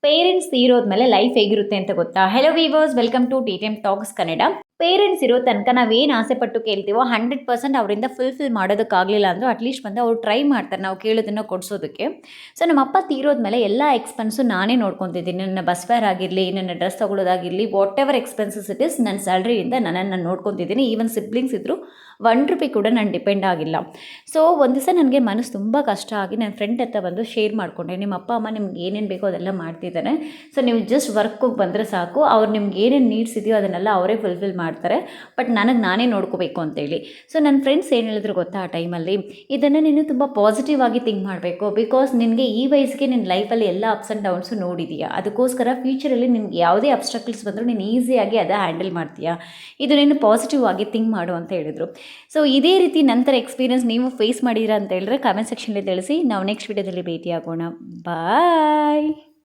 Parents ಇರೋದ್ಮೇಲೆ life ಹೇಗಿರುತ್ತೆ ಅಂತ ಗೊತ್ತಾ? Hello viewers, welcome to TTM talks Kannada. Parents ಇರೋ ತನಕ ನಾವೇನು ಆಸೆ ಪಟ್ಟು ಕೇಳ್ತೀವೋ 100% ಅವರಿಂದ ಫುಲ್ಫಿಲ್ ಮಾಡೋದಕ್ಕಾಗಲಿಲ್ಲ ಅಂದರೂ ಅಟ್ಲೀಸ್ಟ್ ಬಂದು ಅವ್ರು ಟ್ರೈ ಮಾಡ್ತಾರೆ ನಾವು ಕೇಳೋದನ್ನು ಕೊಡಿಸೋದಕ್ಕೆ. ಸೊ ನಮ್ಮ ಅಪ್ಪ ತೀರೋದ್ಮೇಲೆ ಎಲ್ಲ ಎಕ್ಸ್ಪೆನ್ಸು ನಾನೇ ನೋಡ್ಕೊತಿದ್ದೀನಿ. ನನ್ನ ಬಸ್ ಫೇರ್ ಆಗಿರಲಿ, ನನ್ನ ಡ್ರೆಸ್ ತೊಗೊಳೋದಾಗಿರಲಿ, whatever expenses it is, ನನ್ನ ಸ್ಯಾಲ್ರಿಯಿಂದ ನಾನು ನೋಡ್ಕೊತಿದ್ದೀನಿ. ಈವನ್ ಸಿಬ್ಲಿಂಗ್ಸ್ ಇದ್ದರೂ ₹1 ಕೂಡ ನಾನು ಡಿಪೆಂಡ್ ಆಗಿಲ್ಲ. ಸೊ ಒಂದು ದಿವಸ ನನಗೆ ಮನಸ್ಸು ತುಂಬ ಕಷ್ಟ ಆಗಿ ನನ್ನ ಫ್ರೆಂಡ್ ಹತ್ರ ಬಂದು ಶೇರ್ ಮಾಡಿಕೊಂಡೆ. ನಿಮ್ಮ ಅಪ್ಪ ಅಮ್ಮ ನಿಮ್ಗೆ ಏನೇನು ಬೇಕೋ ಅದೆಲ್ಲ ಮಾಡ್ತಿದ್ದಾರೆ, ಸೊ ನೀವು ಜಸ್ಟ್ ವರ್ಕಿಗೆ ಬಂದರೆ ಸಾಕು, ಅವ್ರು ನಿಮ್ಗೆ ಏನೇನು ನೀಡ್ಸ್ ಇದೆಯೋ ಅದನ್ನೆಲ್ಲ ಅವರೇ ಫುಲ್ಫಿಲ್ ಮಾಡ್ತಾರೆ, ಬಟ್ ನಾನೇ ನೋಡ್ಕೋಬೇಕು ಅಂತೇಳಿ. ಸೊ ನನ್ನ ಫ್ರೆಂಡ್ಸ್ ಏನು ಹೇಳಿದ್ರು ಗೊತ್ತಾ ಆ ಟೈಮಲ್ಲಿ, ಇದನ್ನು ನೀನು ತುಂಬ ಪಾಸಿಟಿವ್ ಆಗಿ ಥಿಂಕ್ ಮಾಡಬೇಕು. ಬಿಕಾಸ್ ನಿನಗೆ ಈ ವಯಸ್ಸಿಗೆ ನಿನ್ನ ಲೈಫಲ್ಲಿ ಎಲ್ಲ ಅಪ್ಸ್ ಆ್ಯಂಡ್ ಡೌನ್ಸು ನೋಡಿದೀಯಾ, ಅದಕ್ಕೋಸ್ಕರ ಫ್ಯೂಚರಲ್ಲಿ ನಿನ್ಗೆ ಯಾವುದೇ ಅಬ್ಸ್ಟ್ರಕಲ್ಸ್ ಬಂದರೂ ನೀನು ಈಸಿಯಾಗಿ ಅದೇ ಹ್ಯಾಂಡಲ್ ಮಾಡ್ತೀಯಾ, ಇದು ನೀನು ಪಾಸಿಟಿವ್ ಆಗಿ ಥಿಂಕ್ ಮಾಡು ಅಂತ ಹೇಳಿದರು. ಸೊ ಇದೇ ರೀತಿ ನಂತರ ಎಕ್ಸ್ಪೀರಿಯನ್ಸ್ ನೀವು ಫೇಸ್ ಮಾಡಿದ್ದೀರಾ ಅಂತ ಹೇಳಿದ್ರೆ ಕಮೆಂಟ್ ಸೆಕ್ಷನಲ್ಲಿ ತಿಳಿಸಿ. ನಾವು ನೆಕ್ಸ್ಟ್ ವಿಡಿಯೋದಲ್ಲಿ ಭೇಟಿಯಾಗೋಣ. ಬಾಯ್.